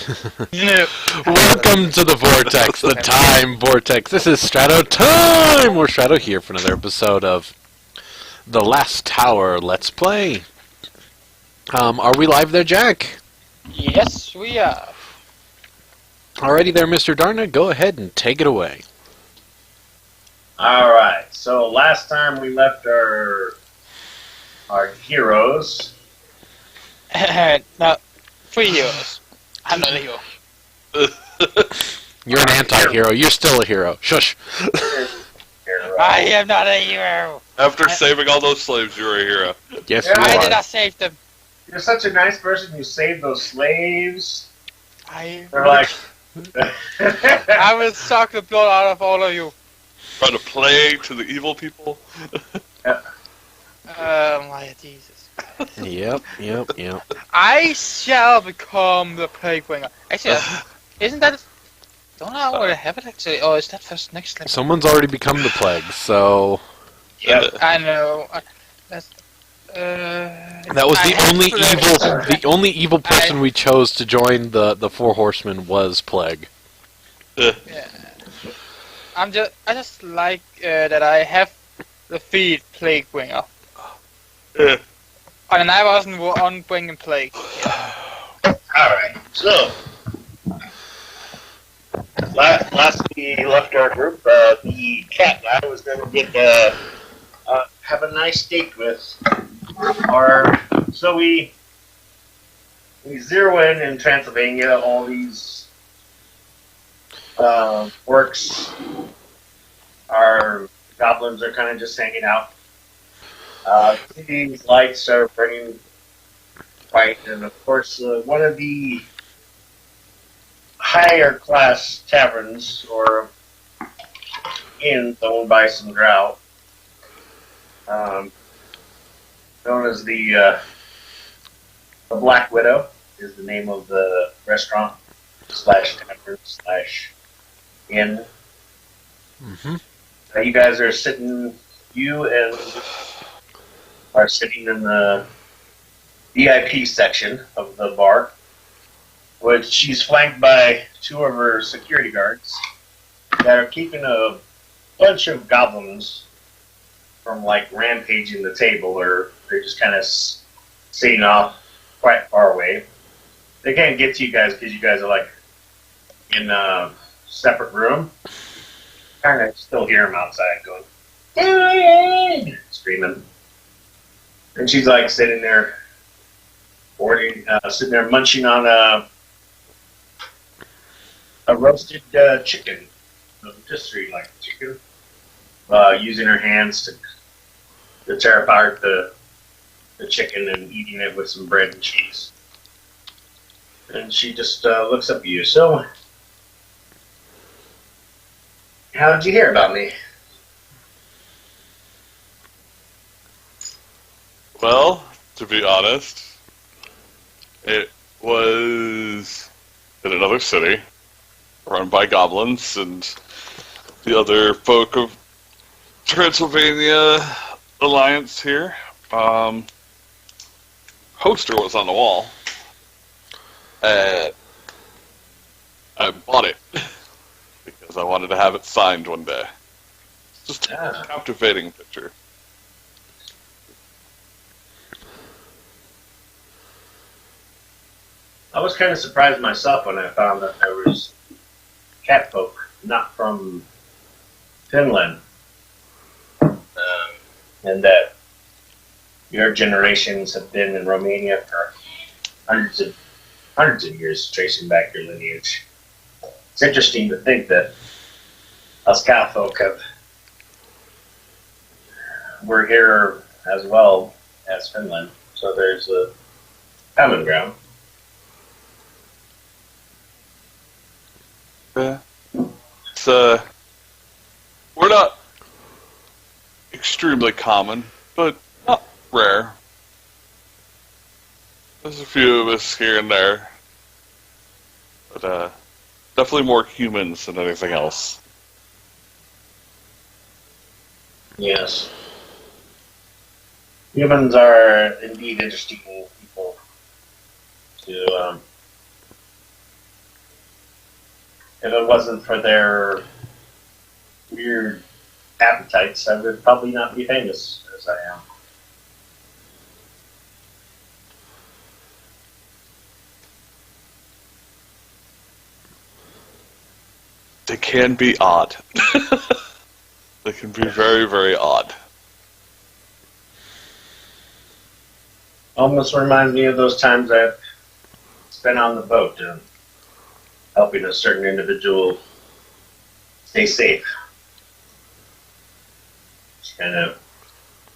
No. Welcome to the Vortex, the Time Vortex. This is Strato Time! We're Strato here for another episode of The Last Tower Let's Play. Are we live there, Jack? Yes, we are. Alrighty there, Mr. Darna, go ahead and take it away. Alright, so last time we left our heroes. No, 3 heroes. I'm not a hero. You're an anti-hero. You're still a hero. Shush. I am not a hero. After saving all those slaves, you're a hero. Yes, Yeah, you I are. did not save them. You're such a nice person, you saved those slaves. I They're like... will suck the blood out of all of you. Try to play to the evil people. My Jesus. Yep. I shall become the plague bringer. Actually, isn't that... Don't I already have it actually? Or is that first next level? Someone's already become the plague, so... Yep. I know. That's... That was the only evil person we chose to join the Four Horsemen was Plague. Yeah. I just like that I have the feed plague bringer. And I wasn't on bringing plague. Alright, so... Last we left our group, the cat guy was going to get have a nice date with our... So we zero in Transylvania, all these works. Our goblins are kind of just hanging out. These lights are burning bright, and of course, one of the higher class taverns or inns owned by some drow, known as the Black Widow, is the name of the restaurant slash tavern slash inn. Mm-hmm. You guys are sitting. You and are sitting in the VIP section of the bar, which she's flanked by 2 of her security guards that are keeping a bunch of goblins from like rampaging the table, or they're just kind of sitting off quite far away. They can't get to you guys because you guys are like in a separate room. Kind of still hear them outside going, "Dylan!" screaming. And she's like sitting there, sitting there munching on a roasted chicken, a rotisserie like chicken, using her hands to tear apart the chicken and eating it with some bread and cheese. And she just looks up at you. So, how did you hear about me? Well, to be honest, it was in another city, run by goblins and the other folk of Transylvania Alliance here. Poster was on the wall. I bought it because I wanted to have it signed one day. It's just a captivating picture. I was kind of surprised myself when I found that there was cat folk not from Finland, and that your generations have been in Romania for hundreds of years, tracing back your lineage. It's interesting to think that us cat folk we're here as well as Finland, so there's a common ground. Yeah. It's, we're not extremely common, but not rare. There's a few of us here and there. But, definitely more humans than anything else. Yes. Humans are indeed interesting people to if it wasn't for their weird appetites, I would probably not be famous as I am. They can be odd. They can be very, very odd. Almost reminds me of those times I've spent on the boat and helping a certain individual stay safe. Just kind of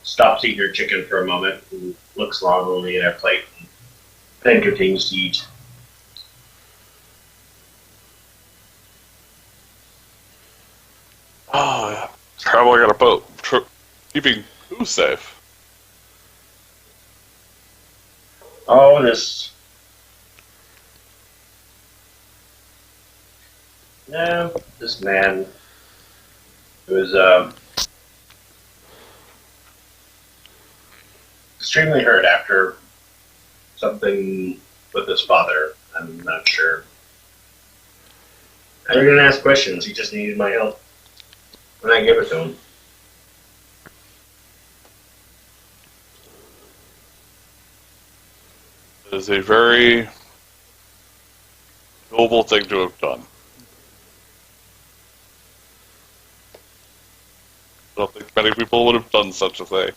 stops eating her chicken for a moment and looks longingly at her plate and then continues to eat. Oh, yeah. Traveling on a boat. Keeping who safe? Oh, this. No, this man was extremely hurt after something with his father. I'm not sure. I didn't ask questions. He just needed my help, and I gave it to him. It is a very noble thing to have done. I don't think many people would have done such a thing.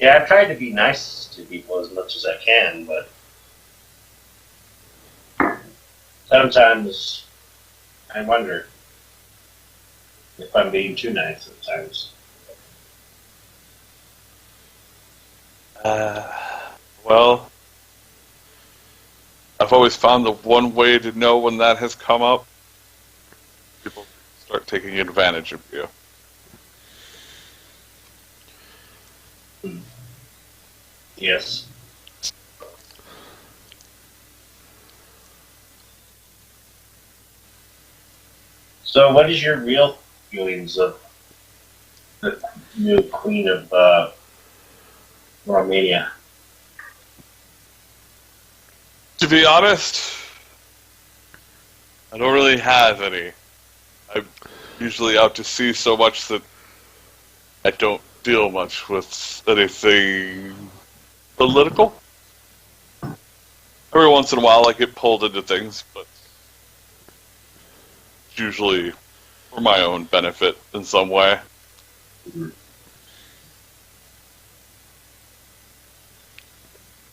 Yeah, I've tried to be nice to people as much as I can, but sometimes I wonder if I'm being too nice sometimes. Well, I've always found the one way to know when that has come up. People start taking advantage of you. Yes. So, what is your real feelings of the new queen of Romania? To be honest, I don't really have any. I'm usually out to sea so much that I don't deal much with anything political. Every once in a while I get pulled into things, but it's usually for my own benefit in some way.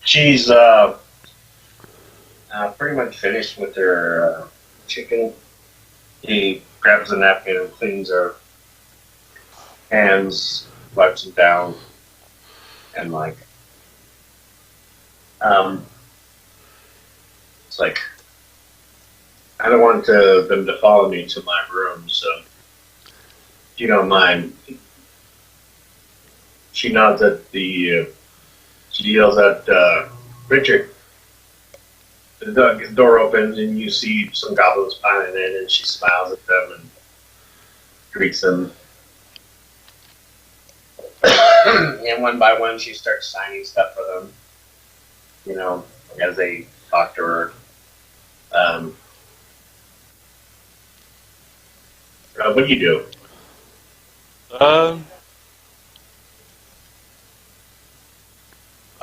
She's pretty much finished with her chicken. He grabs a napkin and cleans her hands, wipes them down, and it's like I don't want them to follow me to my room, so if you don't mind. She nods at she yells at Richard. The door opens and you see some goblins piling in, and she smiles at them and greets them. And one by one, she starts signing stuff for them. You know, as they talk to her. What do you do?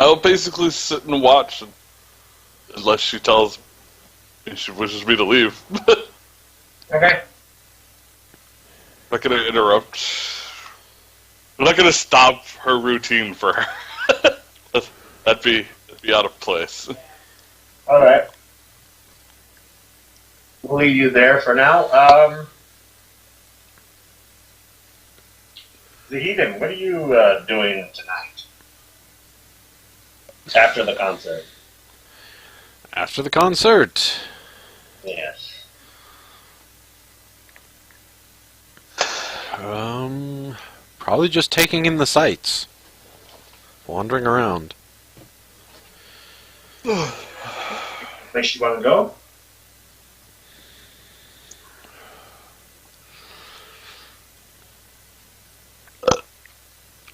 I'll basically sit and watch unless she tells me she wishes me to leave. Okay. I'm not going to interrupt. I'm not going to stop her routine for her. that'd be out of place. All right. We'll leave you there for now. Zahidin, what are you doing tonight? After the concert. After the concert, Yes. probably just taking in the sights, wandering around. Place you want to go?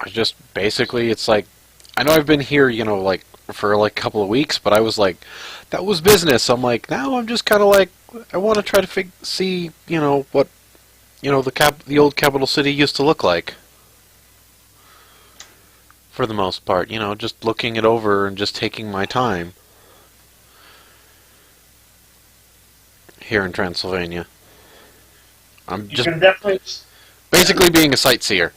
I just basically, it's like, I know I've been here, you know, like for like a couple of weeks, but I was like, that was business. I'm like, now I'm just kind of like, I want to try to see, what, the old capital city used to look like. For the most part, just looking it over and just taking my time here in Transylvania. I'm You just can definitely. basically being a sightseer.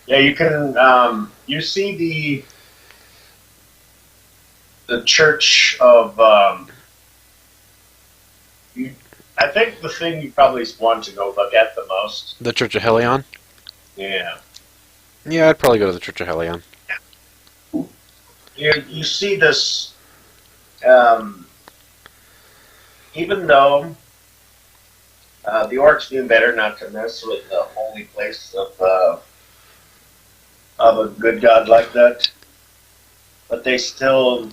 Yeah, you can. You see the church of. I think the thing you probably want to go look at the most. The Church of Helion? Yeah. Yeah, I'd probably go to the Church of Helion. You see this. Even though the orcs knew better not to mess with the holy place of a good god like that, but they still.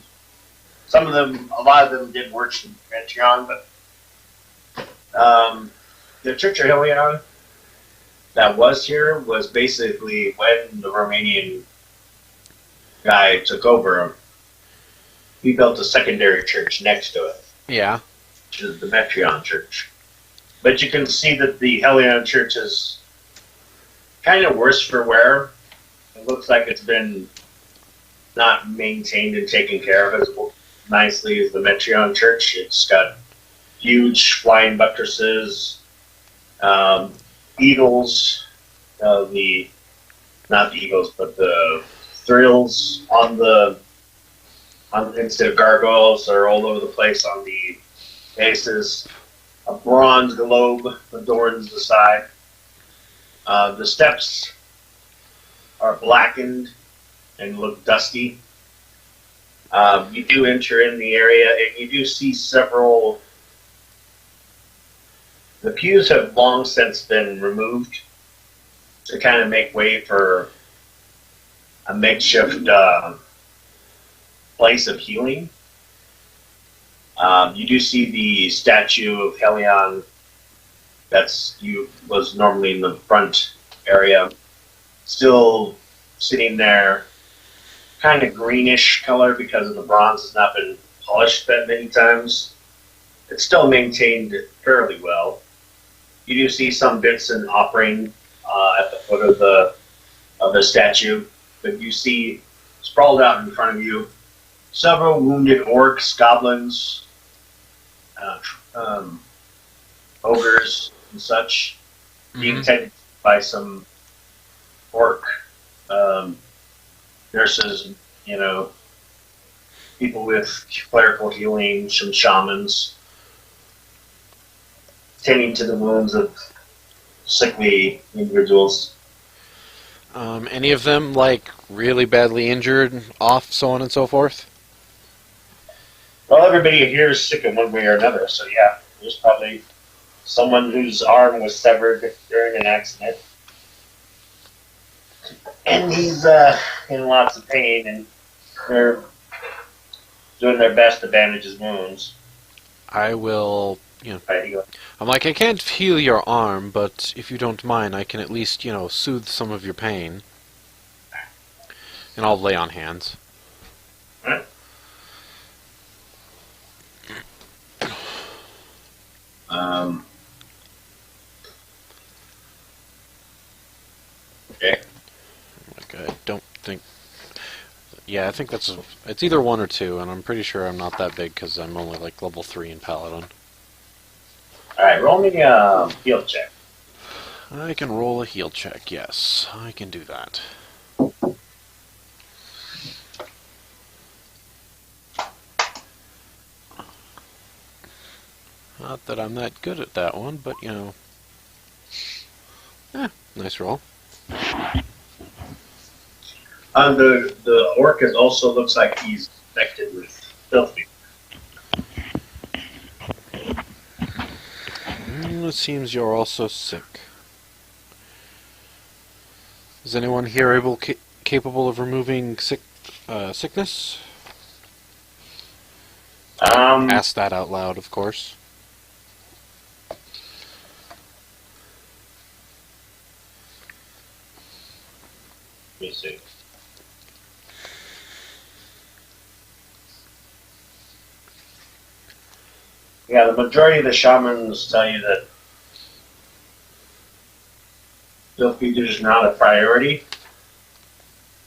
Some of them, a lot of them did worship Metreon, but the Church of Helion that was here was basically when the Romanian guy took over. He built a secondary church next to it, Yeah. which is the Metreon Church. But you can see that the Helion Church is kind of worse for wear. It looks like it's been not maintained and taken care of as nicely as the Metreon Church. It's got huge flying buttresses, eagles, not the eagles, but the thrills instead of gargoyles are all over the place on the bases. A bronze globe adorns the side. The steps are blackened and look dusty. You do enter in the area and you do see several. The pews have long since been removed to kind of make way for a makeshift place of healing. You do see the statue of Helion was normally in the front area, still sitting there, kind of greenish color because of the bronze has not been polished that many times. It's still maintained fairly well. You do see some bits and offering at the foot of the statue, but you see sprawled out in front of you several wounded orcs, goblins, ogres, and such, being tended by some orc nurses, people with clerical healing, some shamans, tending to the wounds of sickly individuals. Any of them, like, really badly injured, off, so on and so forth? Well, everybody here is sick in one way or another, so yeah, there's probably someone whose arm was severed during an accident. And he's in lots of pain, and they're doing their best to bandage his wounds. I will, Right, I'm like, I can't heal your arm, but if you don't mind, I can at least, soothe some of your pain. And I'll lay on hands. Right. Okay. Like, I don't think... Yeah, I think it's either 1 or 2, and I'm pretty sure I'm not that big because I'm only like level 3 in Paladin. Alright, roll me a heal check. I can roll a heal check, yes. I can do that. Not that I'm that good at that one, but, nice roll. The orc also looks like he's infected with filthy. It seems you're also sick. Is anyone here capable of removing sickness? Ask that out loud, of course. Let me see. Yeah, the majority of the shamans tell you that filth feeders is not a priority.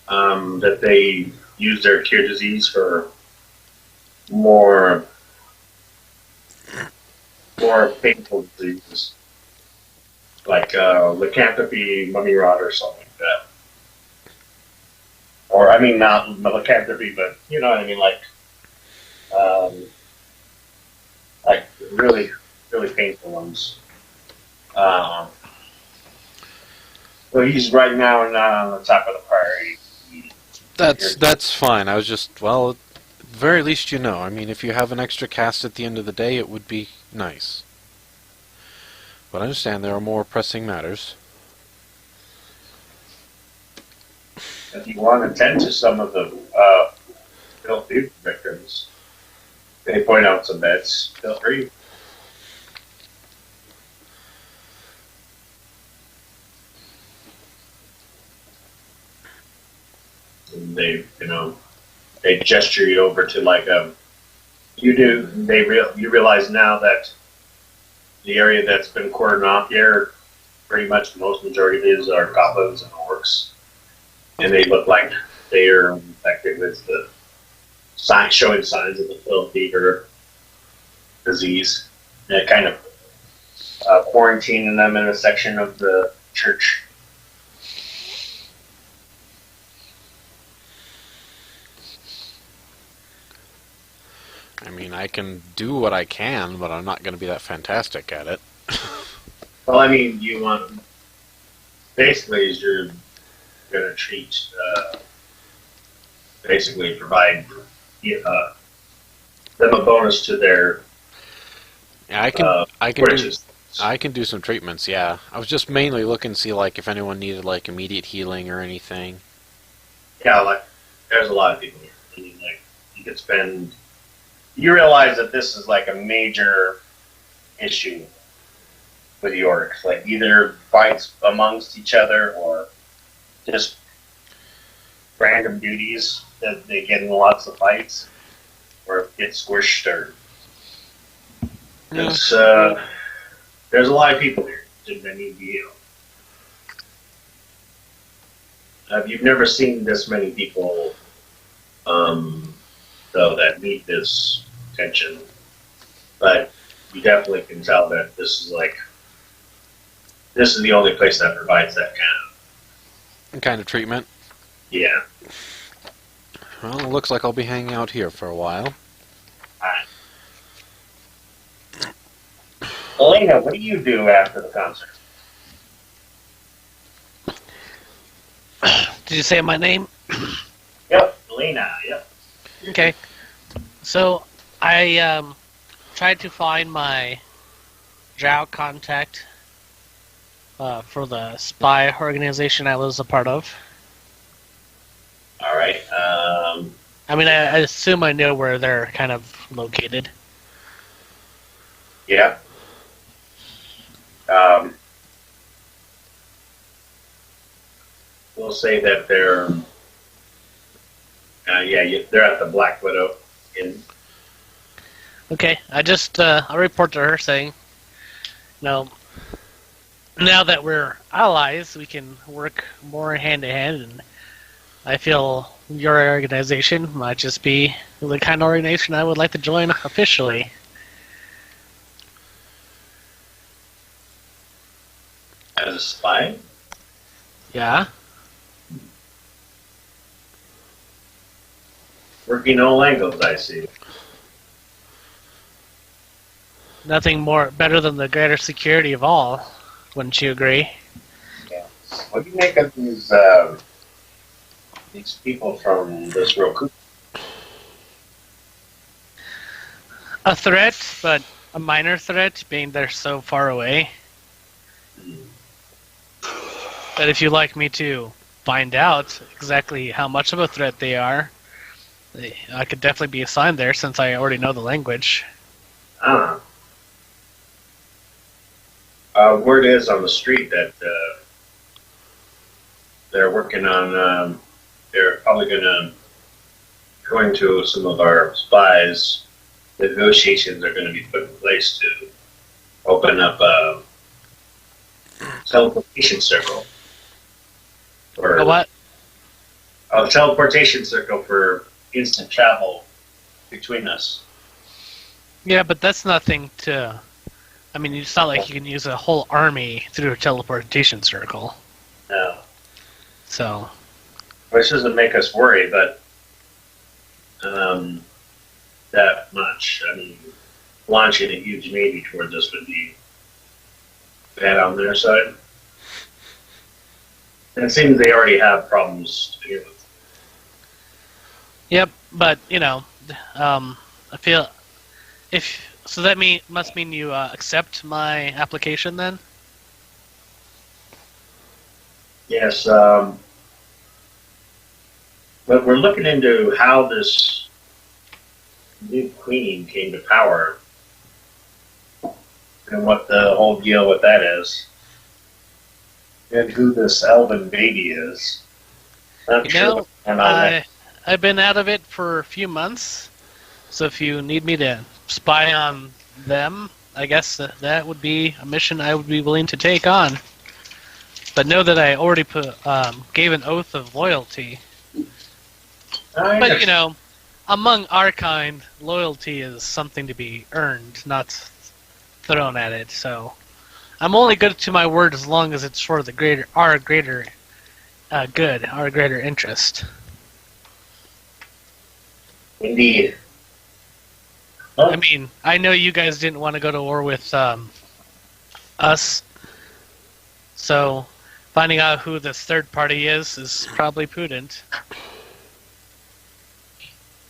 That they use their cure disease for more painful diseases, like lycanthropy, mummy rot, or something like that. Or I mean, not lycanthropy, but you know what I mean, like really, really painful ones. So he's right now not on the top of the priority. That's fine. I was just, well, at the very least you know. I mean, if you have an extra cast at the end of the day, it would be nice. But I understand there are more pressing matters. If you want to tend to some of the filthy victims, they point out some beds. Feel free. And they, they gesture you over to like you do. You realize now that the area that's been cordoned off here, pretty much the majority of these are goblins and orcs, and they look like they are infected with the showing signs of the filth fever disease. And it kind of quarantining them in a section of the church. I mean, I can do what I can, but I'm not going to be that fantastic at it. Well, I mean, you want basically is you're going to treat, basically provide them a bonus to their Yeah, riches. I can do some treatments. Yeah, I was just mainly looking to see like if anyone needed like immediate healing or anything. Yeah, like there's a lot of people here. I mean, like you could spend. You realize that this is like a major issue with the orcs, like either fights amongst each other or just random duties that they get in lots of fights or get squished or there's a lot of people here that need to be healed. You've never seen this many people though that need this attention, but you definitely can tell that this is the only place that provides that Kind of treatment. Yeah. Well, it looks like I'll be hanging out here for a while. Elena, what do you do after the concert? Did you say my name? Yep, Elena, yep. Okay. So, I tried to find my Drow contact for the spy organization I was a part of. Alright, I mean, I assume I know where they're kind of located. yeah. We'll say that they're they're at the Black Widow Inn. Okay, I'll report to her saying, now that we're allies, we can work more hand in hand, and I feel your organization might just be the kind of organization I would like to join officially. As a spy? Yeah? Working all angles, I see. Nothing better than the greater security of all, wouldn't you agree? Yeah. What do you make of these people from this Roku? A threat, but a minor threat, being they're so far away. But if you'd like me to find out exactly how much of a threat they are, I could definitely be assigned there since I already know the language. Word is on the street that they're working on. They're probably going to some of our spies negotiations are going to be put in place to open up a teleportation circle. Or A what? a teleportation circle for instant travel between us. Yeah, but that's nothing to. I mean, it's not like you can use a whole army through a teleportation circle. No. So, Which doesn't make us worry, but that much. I mean, launching a huge navy towards us would be bad on their side. And it seems they already have problems to deal with. yep. But I feel so that must mean you accept my application then. Yes, but we're looking into how this new queen came to power and what the whole deal with that is. And who this elven baby is. Not sure what's going on there. I've been out of it for a few months, so if you need me to spy on them, I guess that would be a mission I would be willing to take on. But know that I already gave an oath of loyalty. But among our kind, loyalty is something to be earned, not thrown at it. So I'm only good to my word as long as it's for our greater good, our greater interest. Indeed. I mean, I know you guys didn't want to go to war with us, so finding out who this third party is probably prudent.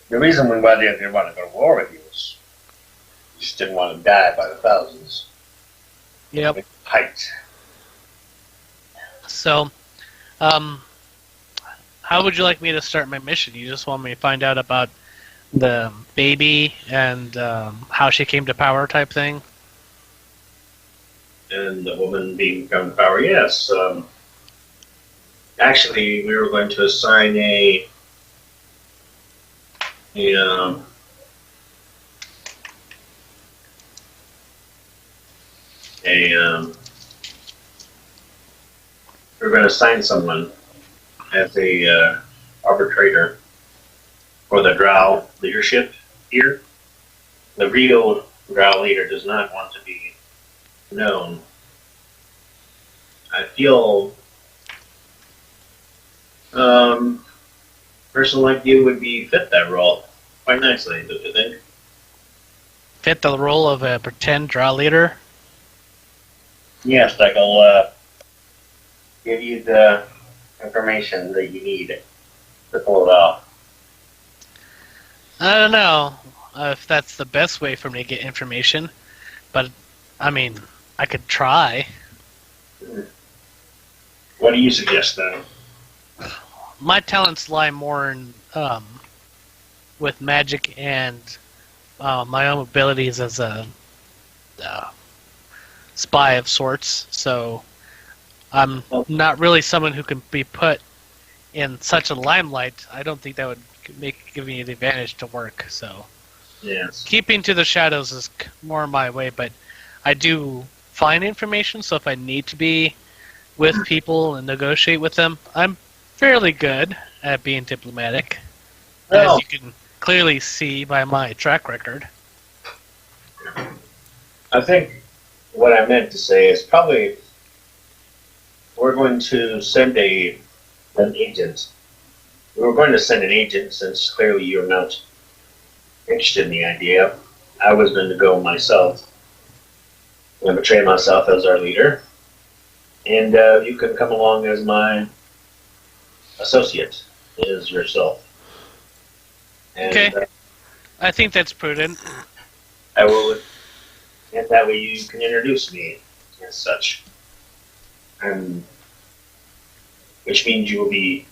The reason why they didn't want to go to war with you is you just didn't want to die by the thousands. Yep. Height. So, how would you like me to start my mission? You just want me to find out about the baby and how she came to power type thing? And the woman being come to power, yes. Actually, we were going to assign a we're going to assign someone as a arbitrator for the Drow leadership here. The real Drow leader does not want to be known. I feel a person like you would be fit that role quite nicely, don't you think? Fit the role of a pretend Drow leader? Yes, I'll give you the information that you need to pull it off. I don't know if that's the best way for me to get information, but I mean, I could try. What do you suggest, then? My talents lie more in with magic and my own abilities as a spy of sorts. So I'm not really someone who can be put in such a limelight. I don't think that would give me the advantage to work. So Yes. keeping to the shadows is more my way, but I do find information. So if I need to be with people and negotiate with them, I'm fairly good at being diplomatic, Well, as you can clearly see by my track record. I think what I meant to say is probably we're going to send an agent. We were going to send an agent since clearly you're not interested in the idea. I was going to go myself and betray myself as our leader. And you can come along as my associate, as yourself. And, Okay. I think that's prudent. I will, and that way you can introduce me as such. Which means you will be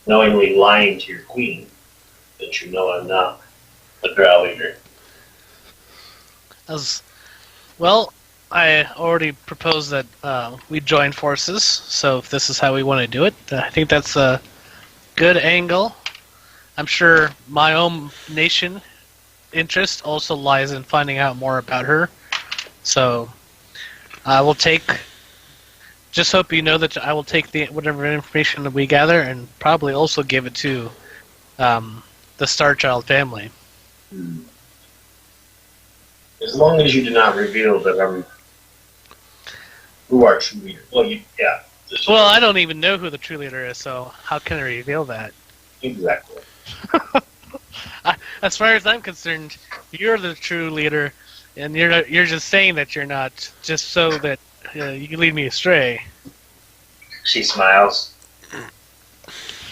knowingly lying to your queen that you know I'm not a Drow leader. Well, I already proposed that we join forces, so if this is how we want to do it, I think that's a good angle. I'm sure my own nation interest also lies in finding out more about her. So I will take. Just hope you know that I will take whatever information that we gather and probably also give it to the Starchild family. As long as you do not reveal that I'm who our true leader. Well, yeah. Well, I don't even know who the true leader is, so how can I reveal that? Exactly. As far as I'm concerned, you're the true leader, and you're just saying that you're not, just so that you can lead me astray. She smiles.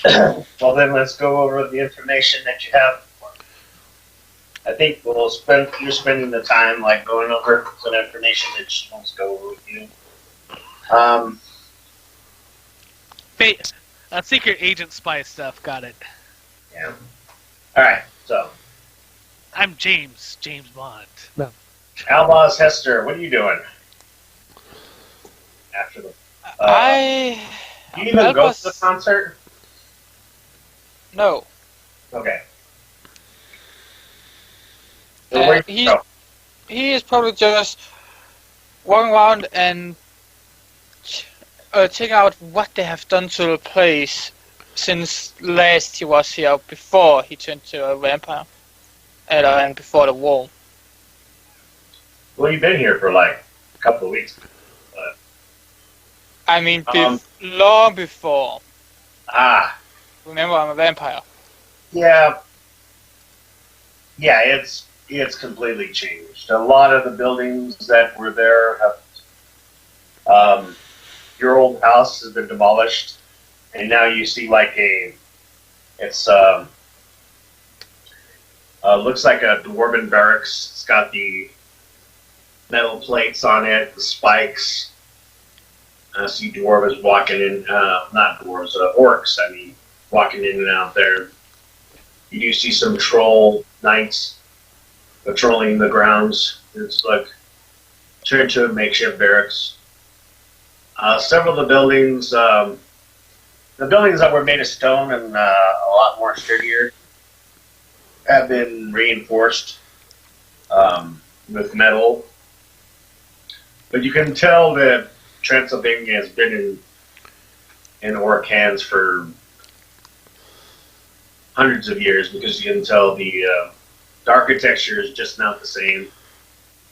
Well, then let's go over the information that you have. I think you're spending the time like going over some information that she wants to go over with you. Secret agent spy stuff. Got it. Yeah. All right. So, I'm James Bond. No. Albaz Hester, what are you doing? After the. You even go to the concert? No. Okay. So where you go? He is probably just walking around and checking out what they have done to the place since last he was here, before he turned to a vampire, and before the war. Well, you've been here for like a couple of weeks. I mean, long before. Remember, I'm a vampire. Yeah. Yeah, it's completely changed. A lot of the buildings that were there have. Your old house has been demolished, and now you see like it's looks like a dwarven barracks. It's got the metal plates on it, the spikes. I see dwarves walking in, not dwarves, orcs, I mean, walking in and out there. You do see some troll knights patrolling the grounds. It's like turned to a makeshift barracks. Several of the buildings that were made of stone and a lot more sturdier, have been reinforced with metal. But you can tell that Transylvania has been in orc hands for hundreds of years, because you can tell the architecture is just not the same.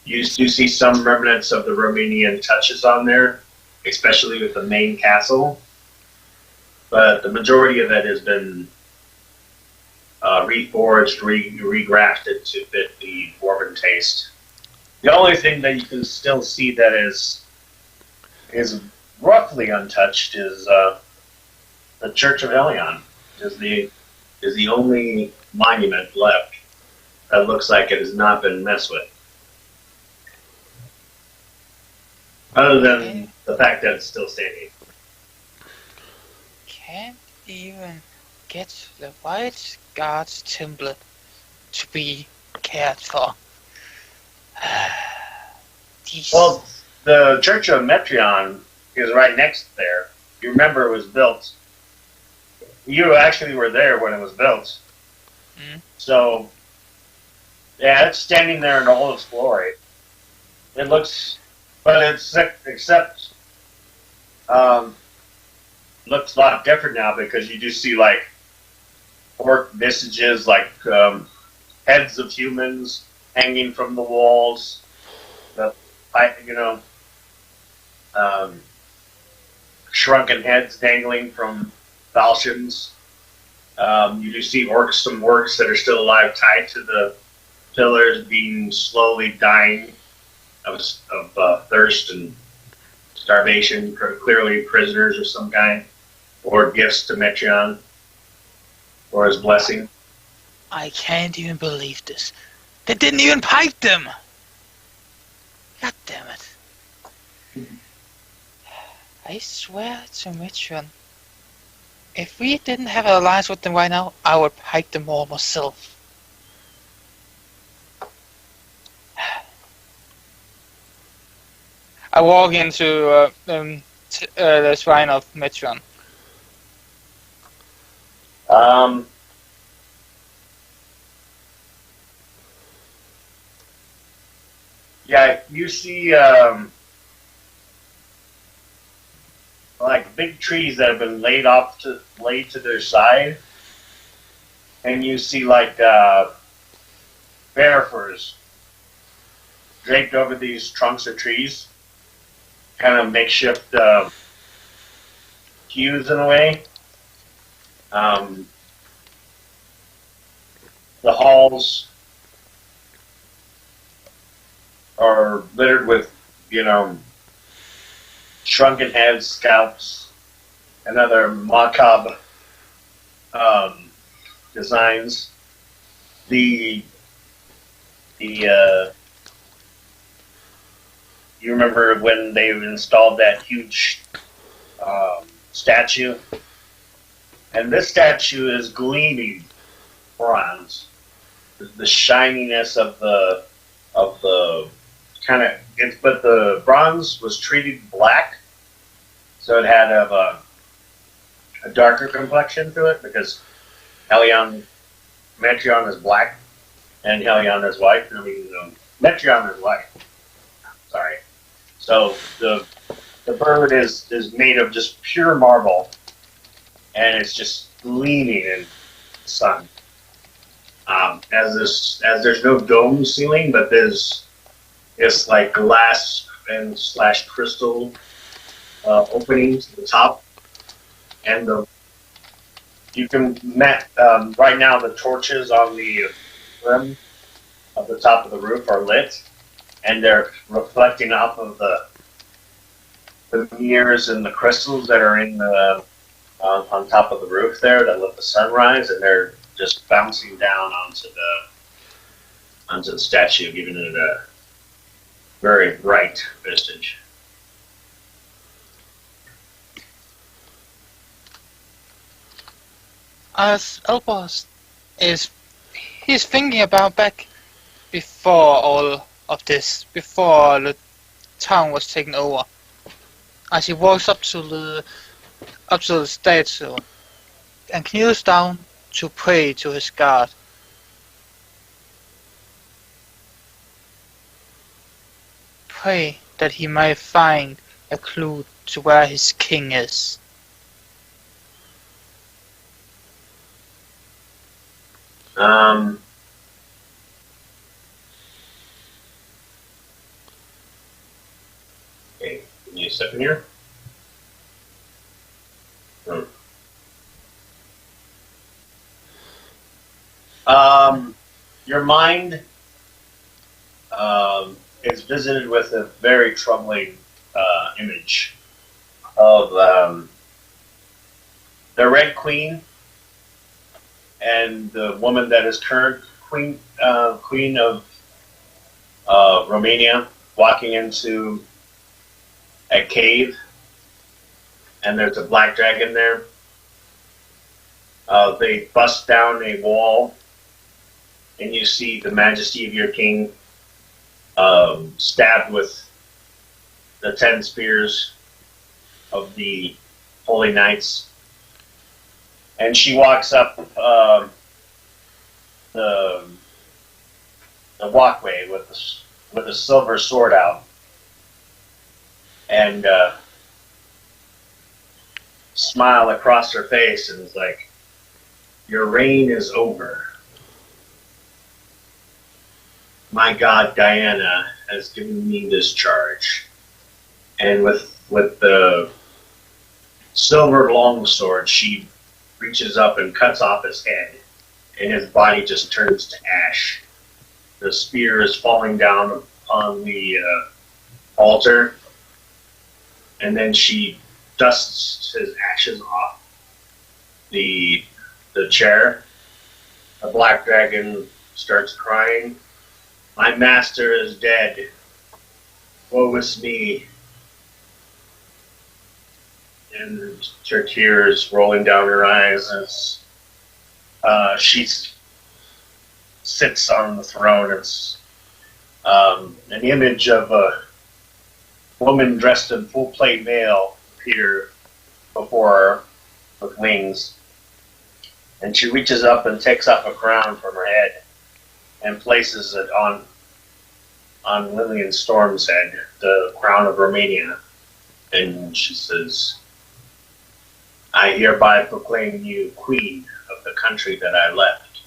You do see some remnants of the Romanian touches on there, especially with the main castle. But the majority of it has been reforged, regrafted to fit the dwarven taste. The only thing that you can still see that is roughly untouched is the Church of Helion. Is the only monument left that looks like it has not been messed with. Other than the fact that it's still standing. Can't even get the White Guard's temple to be cared for. Well, the Church of Metreon is right next there. You remember it was built. You actually were there when it was built. Mm. So, yeah, it's standing there in all its glory. It looks, but it's except looks a lot different now, because you do see like orc visages, like heads of humans hanging from the walls. Shrunken heads dangling from falchions. You do see some orcs that are still alive, tied to the pillars, being slowly dying of thirst and starvation, clearly prisoners of some kind, or gifts to Metreon, or his blessing. I can't even believe this. They didn't even pipe them! God damn it. I swear to Metreon, if we didn't have an alliance with them right now, I would pipe them all myself. I walk into the shrine of Metreon. Yeah, you see like big trees that have been laid to their side, and you see like bear furs draped over these trunks of trees, kind of makeshift cues in a way. The halls are littered with, shrunken heads, scalps, and other macabre designs. The you remember when they installed that huge statue, and this statue is gleaming bronze. The shininess of the kind of, but the bronze was treated black, so it had a darker complexion to it because Metreon is black, and Helion is white. Metreon is white. Sorry. So the bird is made of just pure marble, and it's just gleaming in the sun. As there's no dome ceiling, but it's like glass and / crystal openings to the top, and you can right now the torches on the rim of the top of the roof are lit, and they're reflecting off of the mirrors and the crystals that are in the on top of the roof there that let the sun rise, and they're just bouncing down onto the statue, giving it a very bright visage. As Elbos he's thinking about back before all of this, before the town was taken over. As he walks up to the statue and kneels down to pray to his god. Pray that he might find a clue to where his king is. Okay, give me a second here. Your mind is visited with a very troubling image of the Red Queen and the woman that is current queen of Romania walking into a cave, and there's a black dragon there. They bust down a wall, and you see the majesty of your king stabbed with the 10 spears of the Holy Knights. And she walks up the walkway with a silver sword out, and smile across her face, and is like, "Your reign is over. My god Diana has given me this charge." And with the silver longsword, she reaches up and cuts off his head, and his body just turns to ash. The spear is falling down on the altar, and then she dusts his ashes off the chair. The black dragon starts crying. "My master is dead. Woe is me." And her tears rolling down her eyes as she sits on the throne. It's an image of a woman dressed in full plate mail appear before her with wings. And she reaches up and takes off a crown from her head and places it on on Lillian Storm's head, the crown of Romania, and she says, I hereby proclaim you queen of the country that I left.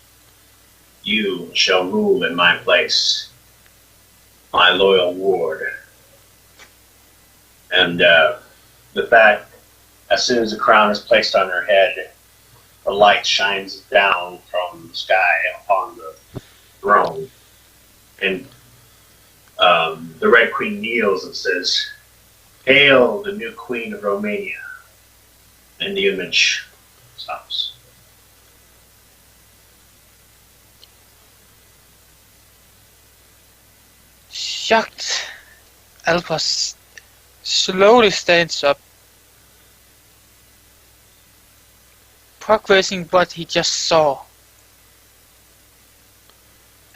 You shall rule in my place, my loyal ward. And with that, as soon as the crown is placed on her head, the light shines down from the sky upon the throne. And the Red Queen kneels and says, Hail the new queen of Romania. And the image stops. Shocked, Albus slowly stands up, processing what he just saw.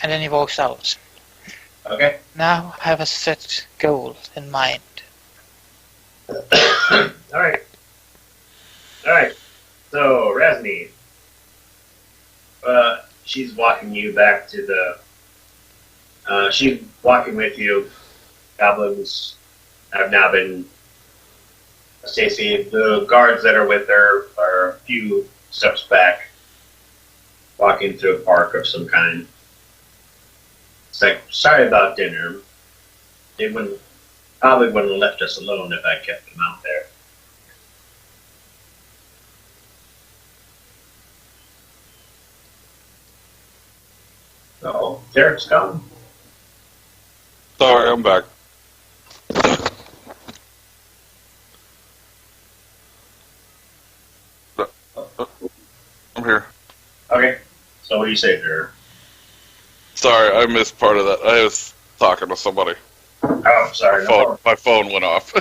And then he walks out. Okay. Now I have a set goal in mind. Alright. Alright. So, Razmi. She's walking you back to the... she's walking with you. Goblins have now been... Stacy, the guards that are with her are a few steps back, walking through a park of some kind. It's like, sorry about dinner. They probably wouldn't have left us alone if I kept them out there. So, Derek's gone. Sorry, I'm back. I'm here. Okay. So what do you say, Derek? Sorry, I missed part of that. I was talking to somebody. Oh, sorry. My phone went off.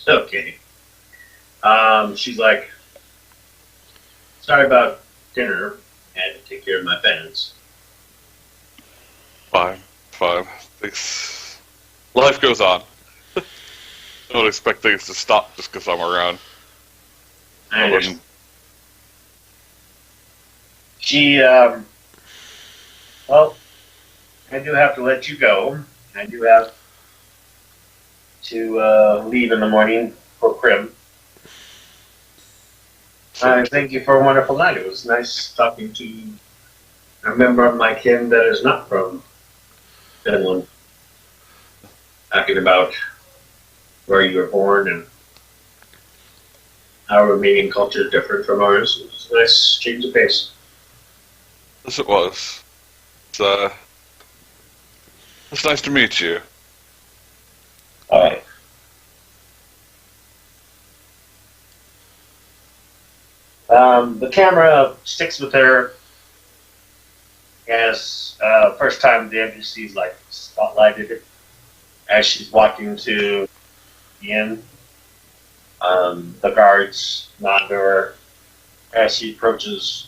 Okay. She's like, sorry about dinner. I had to take care of my parents. Fine. Life goes on. Don't expect things to stop just because I'm around. I I understand. wouldn't. She, well, I do have to let you go. I do have to leave in the morning for Crim. Thank you for a wonderful night. It was nice talking to a member of my kin that is not from Finland. Talking about where you were born and how Romanian culture is different from ours. It was a nice change of pace. Yes, it was. It's nice to meet you. All right. The camera sticks with her as first time the NPC's like spotlighted as she's walking to the inn. The guards nod to her as she approaches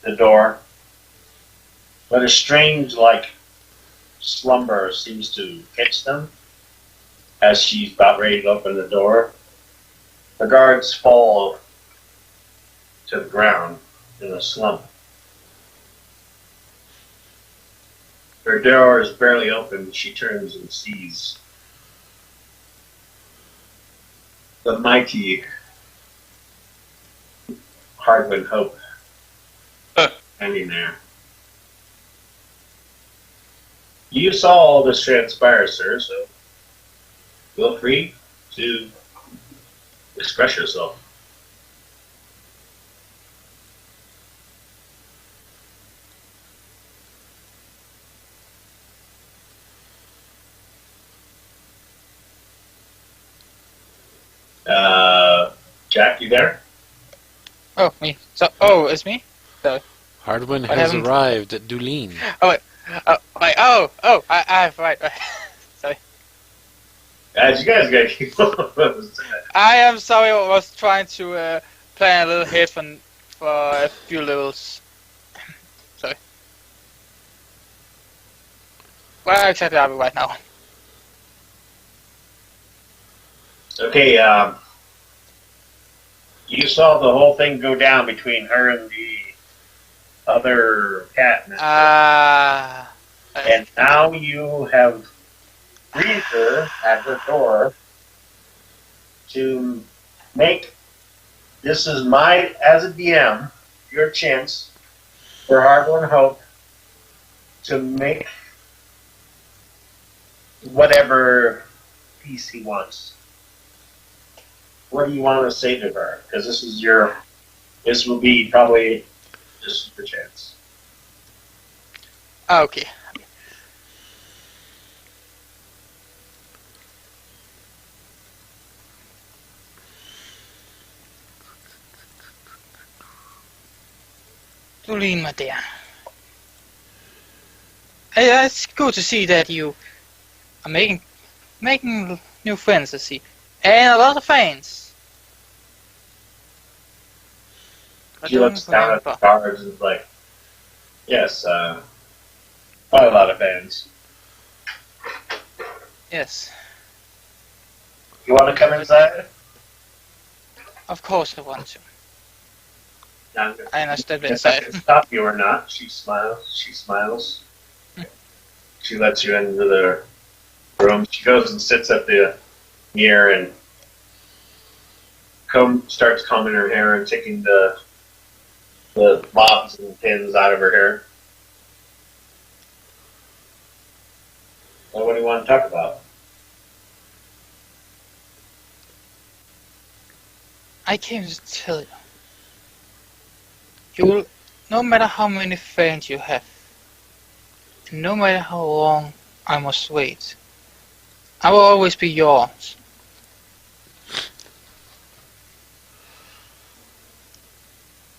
the door. But a strange, like, slumber seems to catch them as she's about ready to open the door. The guards fall to the ground in a slump. Her door is barely open. She turns and sees the mighty Hardwin Hope standing there. You saw all this transpire, sir, so feel free to express yourself. Jack, you there? Oh, me. So, it's me? So, Hardwin I has haven't- arrived at Dulin. Right. Sorry. Guys, you guys gotta keep on. I am sorry, I was trying to plan a little ahead for a few levels. Sorry. Where exactly are we right now? Okay, you saw the whole thing go down between her and the other cat. And now you have freed her at the door to make this is my, as a DM, your chance for Hardware Hope to make whatever piece he wants. What do you want to say to her? Because this will be probably just your chance. Okay. Tulin, my dear. It's good to see that you are making new friends, I see. And a lot of fans. I She looks don't down at the remember. cards and is like, yes, quite a lot of fans. Yes, You want to come inside? of course I want to. No, And I stepped If I inside. can stop you or not. She smiles. She lets you into the room. She goes and sits at the mirror and starts combing her hair and taking the bobs and pins out of her hair. Well, what do you want to talk about? I came to tell you. You will, no matter how many fans you have, and no matter how long I must wait, I will always be yours.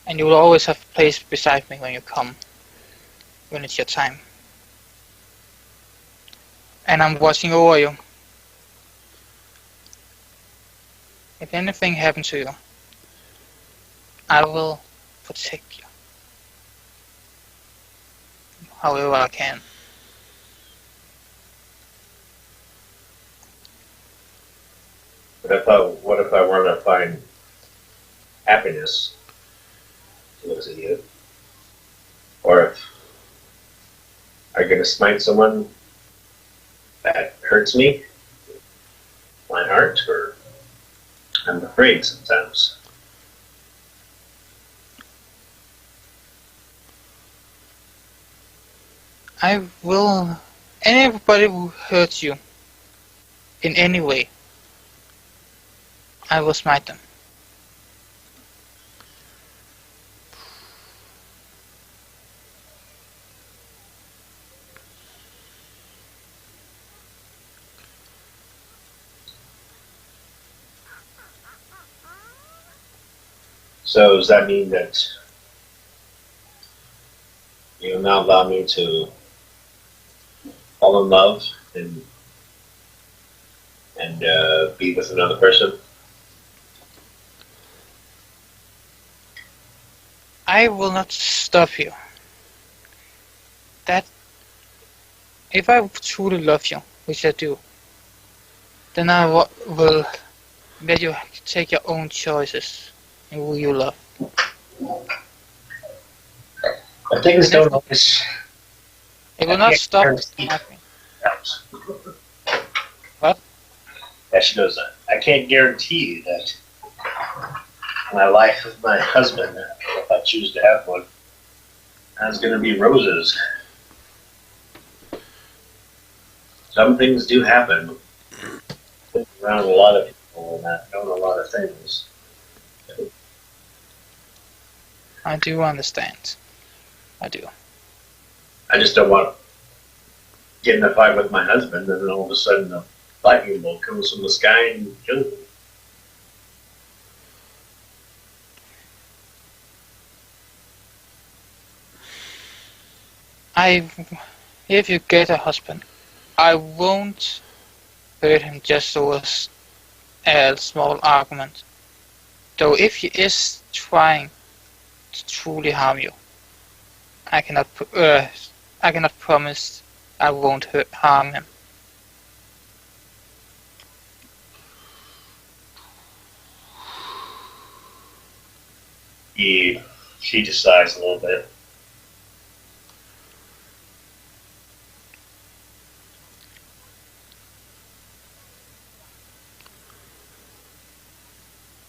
And you will always have a place beside me when you come, when it's your time. And I'm watching over you. If anything happens to you, I will protect you. However I can. What if I want to find happiness? She looks at you. Or if I'm going to smite someone that hurts me, my heart, or I'm afraid sometimes. I will. Anybody who hurts you in any way, I will smite them. So does that mean that you will not allow me to fall in love and be with another person? I will not stop you. That if I truly love you, which I do, then I will let you take your own choices in who you love. But things don't always. It will not stop nothing. What? Yeah, she goes, I can't guarantee that my life with my husband, if I choose to have one, is going to be roses. Some things do happen. Been around a lot of people and I've known a lot of things. I do understand. I do. I just don't want to get in a fight with my husband and then all of a sudden a lightning bolt comes from the sky and kills me. If you get a husband, I won't hurt him just over a small argument. Though if he is trying to truly harm you, I cannot promise I won't harm him. She decides a little bit.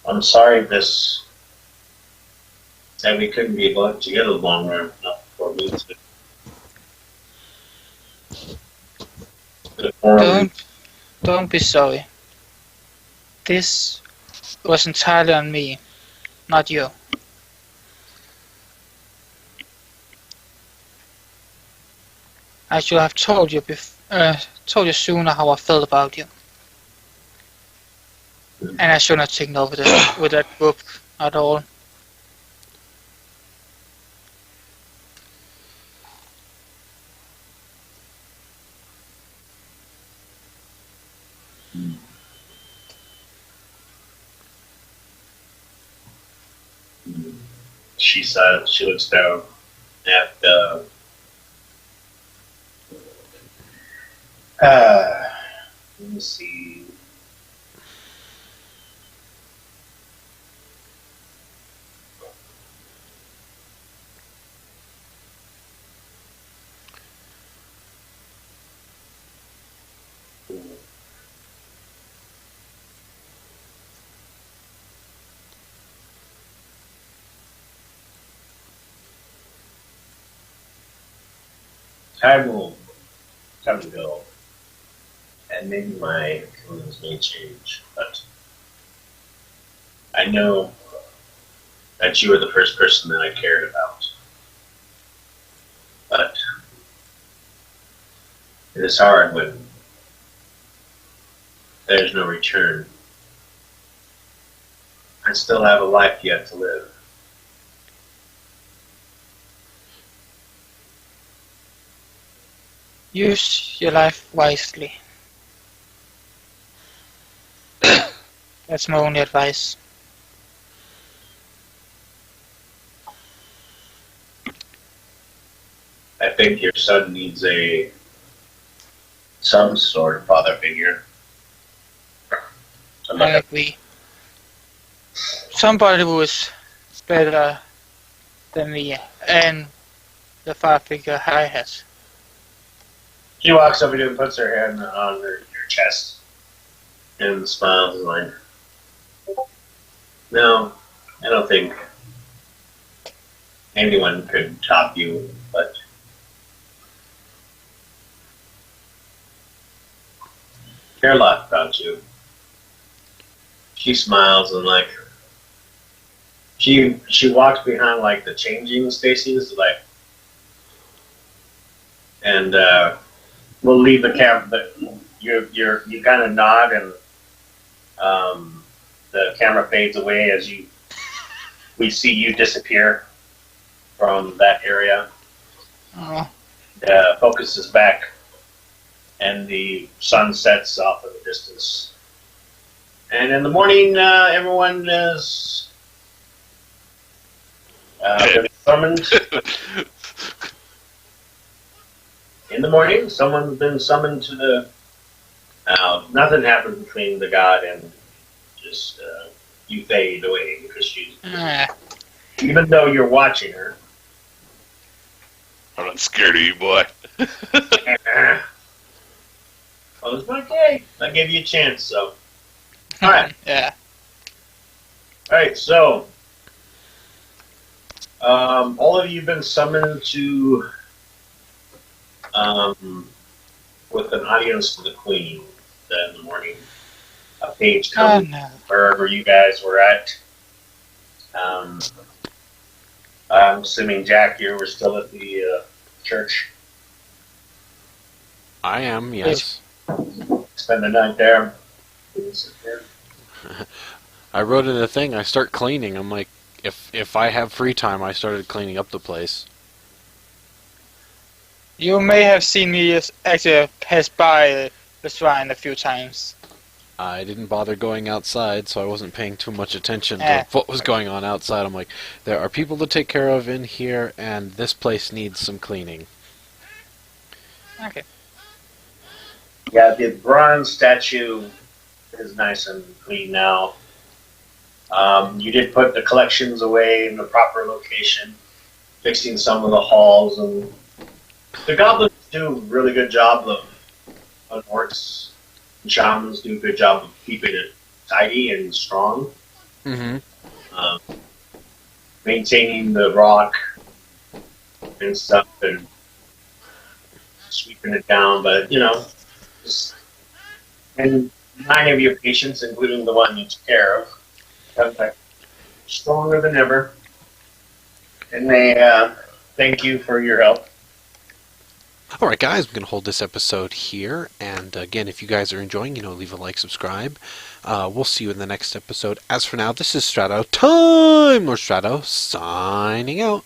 I'm sorry that we couldn't be together longer enough for me to form. Don't be sorry. This was entirely on me, not you. I should have told you sooner how I felt about you. And I should not taken over with that group at all. She said she looks down at let me see. Time will come and go, and maybe my feelings may change, but I know that you were the first person that I cared about. But it is hard when there's no return. I still have a life yet to live. Use your life wisely. That's my only advice. I think your son needs some sort of father figure. I agree. Somebody who is better than me and the father figure I has. She walks over to you and puts her hand on your chest and smiles and like, no, I don't think anyone could top you, but care a lot about you. She smiles and like, she walks behind like the changing stations, like, and we'll leave the camera, but you kind of nod and the camera fades away as we see you disappear from that area. Oh. The focus is back and the sun sets off in the distance. And in the morning, everyone is summoned. In the morning, someone's been summoned to the... nothing happened between the god and just you fade away because she's... Even though you're watching her... I'm not scared of you, boy. Well, it's my day. I gave you a chance, so... Alright. Yeah. Alright, so... all of you have been summoned to... with an audience for the Queen in the morning. A page comes wherever you guys were at. I'm assuming, Jack, you were still at the church. I am, yes. Spend the night there. I wrote in a thing, I start cleaning. I'm like, if I have free time, I started cleaning up the place. You may have seen me actually pass by the shrine a few times. I didn't bother going outside, so I wasn't paying too much attention to what was going on outside. I'm like, there are people to take care of in here, and this place needs some cleaning. Okay. Yeah, the bronze statue is nice and clean now. You did put the collections away in the proper location, fixing some of the halls, and the goblins do a really good job of orcs and shamans do a good job of keeping it tidy and strong. Mm-hmm. Maintaining the rock and stuff and sweeping it down, but just, and 9 of your patients, including the one you took care of, come back stronger than ever, and they thank you for your help. Alright guys, we're going to hold this episode here, and again, if you guys are enjoying, leave a like, subscribe. We'll see you in the next episode. As for now, this is Strato Time, or Strato signing out.